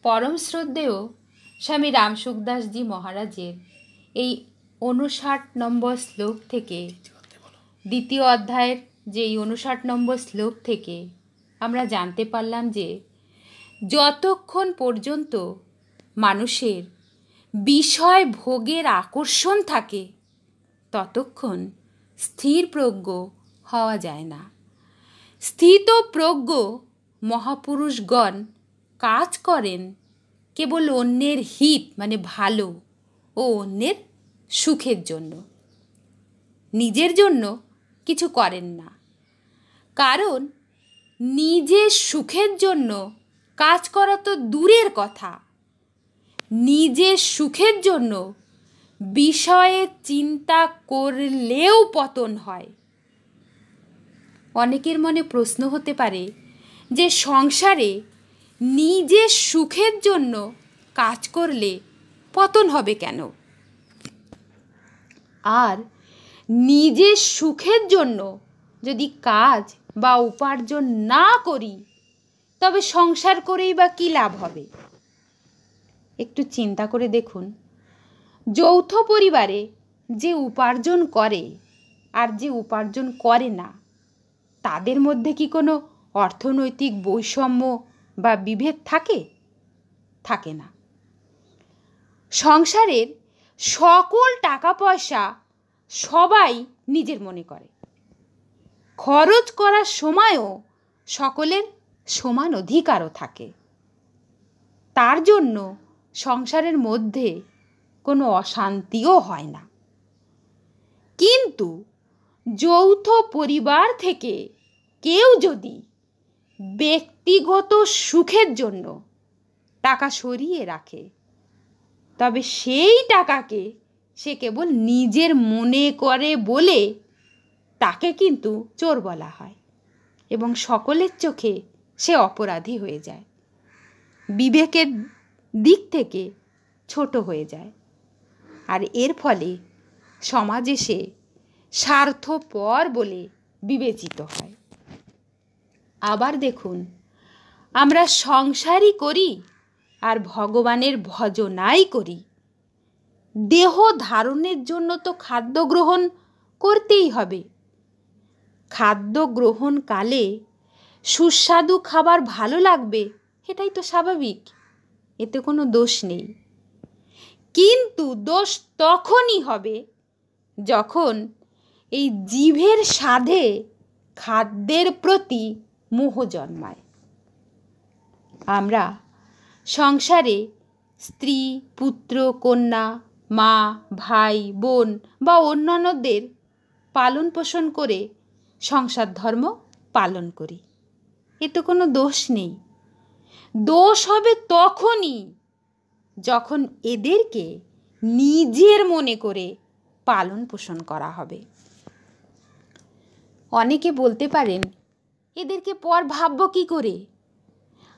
পরম শ্রদ্ধেয় স্বামী রামসুখদাসজি মহারাজের এই 59 নম্বর শ্লোক থেকে, দ্বিতীয় অধ্যায়ের যেই 59 নম্বর শ্লোক থেকে আমরা জানতে পারলাম যে যতক্ষণ পর্যন্ত মানুষের বিষয় ভোগের আকর্ষণ থাকে ততক্ষণ স্থিরপ্রজ্ঞ হওয়া যায় না। স্থিতপ্রজ্ঞ মহাপুরুষগণ কাজ করেন কেবল অন্যের হিত মানে ভালো ও অন্যের সুখের জন্য, নিজের জন্য কিছু করেন না। কারণ নিজের সুখের জন্য কাজ করা তো দূরের কথা, নিজের সুখের জন্য বিষয়ে চিন্তা করলেও পতন হয়। অনেকের মনে প্রশ্ন হতে পারে যে সংসারে নিজের সুখের জন্য কাজ করলে পতন হবে কেন? আর নিজের সুখের জন্য যদি কাজ বা উপার্জন না করি তবে সংসার করেই বা কী লাভ হবে? একটু চিন্তা করে দেখুন, যৌথ পরিবারে যে উপার্জন করে আর যে উপার্জন করে না তাদের মধ্যে কি কোনো অর্থনৈতিক বৈষম্য বা বিভেদ থাকে? থাকে না। সংসারের সকল টাকা পয়সা সবাই নিজের মনে করে, খরচ করার সময়ও সকলের সমান অধিকারও থাকে। তার জন্য সংসারের মধ্যে কোনো অশান্তিও হয় না। কিন্তু যৌথ পরিবার থেকে কেউ যদি ব্যক্তিগত সুখের জন্য টাকা সরিয়ে রাখে তবে সেই টাকাকে সে কেবল নিজের মনে করে বলে তাকে কিন্তু চোর বলা হয় এবং সকলের চোখে সে অপরাধী হয়ে যায়, বিবেকের দিক থেকে ছোট হয়ে যায়। আর এর ফলে সমাজে সে স্বার্থপর বলে বিবেচিত হয়। আবার দেখুন, আমরা সংসারই করি আর ভগবানের ভজনাই করি। দেহ ধারণের জন্য তো খাদ্য গ্রহণ করতেই হবে। খাদ্য গ্রহণকালে সুস্বাদু খাবার ভালো লাগবে, এটাই তো স্বাভাবিক, এতে কোনো দোষ নেই। কিন্তু দোষ তখনই হবে যখন এই জিভের স্বাদে খাদ্যের প্রতি মোহ জন্মায়। আমরা সংসারে স্ত্রী, পুত্র, কন্যা, মা, ভাই, বোন বা অন্যান্যদের পালন পোষণ করে সংসার ধর্ম পালন করি, এতে কোনো দোষ নেই। দোষ হবে তখনই যখন এদেরকে নিজের মনে করে পালন পোষণ করা হবে। অনেকে বলতে পারেন, এদেরকে পর ভাববো কী করে?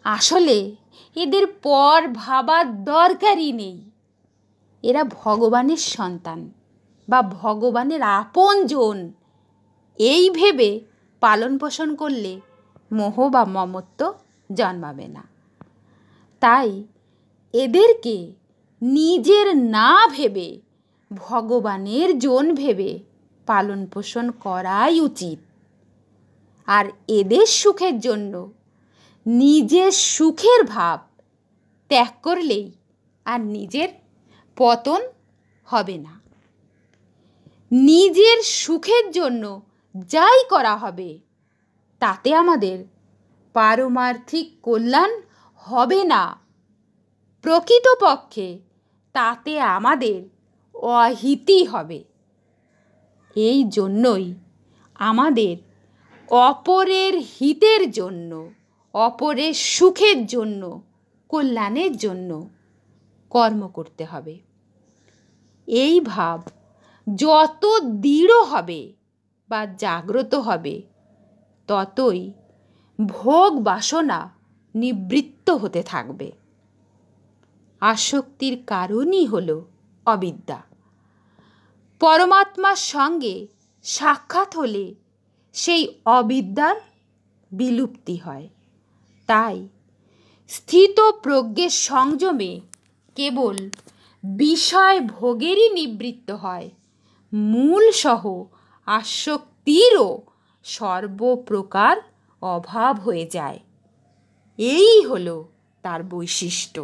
আসলে এদের পর ভাবার দরকারই নেই। এরা ভগবানের সন্তান বা ভগবানের আপনজন, এই ভেবে পালন পোষণ করলে মোহ বা মমত্ব জন্মাবে না। তাই এদেরকে নিজের না ভেবে ভগবানের জন ভেবে পালন পোষণ করাই উচিত। আর এদের সুখের জন্য নিজের সুখের ভাব ত্যাগ করলেই আর নিজের পতন হবে না। নিজের সুখের জন্য যাই করা হবে তাতে আমাদের পারমার্থিক কল্যাণ হবে না, প্রকৃতপক্ষে তাতে আমাদের অহিতই হবে। এই জন্যই আমাদের অপরের হিতের জন্য, অপরের সুখের জন্য, কল্যাণের জন্য কর্ম করতে হবে। এই ভাব যত দৃঢ় হবে বা জাগ্রত হবে ততই ভোগ বাসনা নিবৃত্ত হতে থাকবে। আসক্তির কারণই হলো অবিদ্যা। পরমাত্মার সঙ্গে সাক্ষাৎ হলে সেই অবিদ্যার বিলুপ্তি হয়। তাই স্থিত প্রজ্ঞের সংযমে কেবল বিষয় ভোগেরই নিবৃত্ত হয়, মূল সহ আসক্তিরও সর্বপ্রকার অভাব হয়ে যায়। এই হলো তার বৈশিষ্ট্য।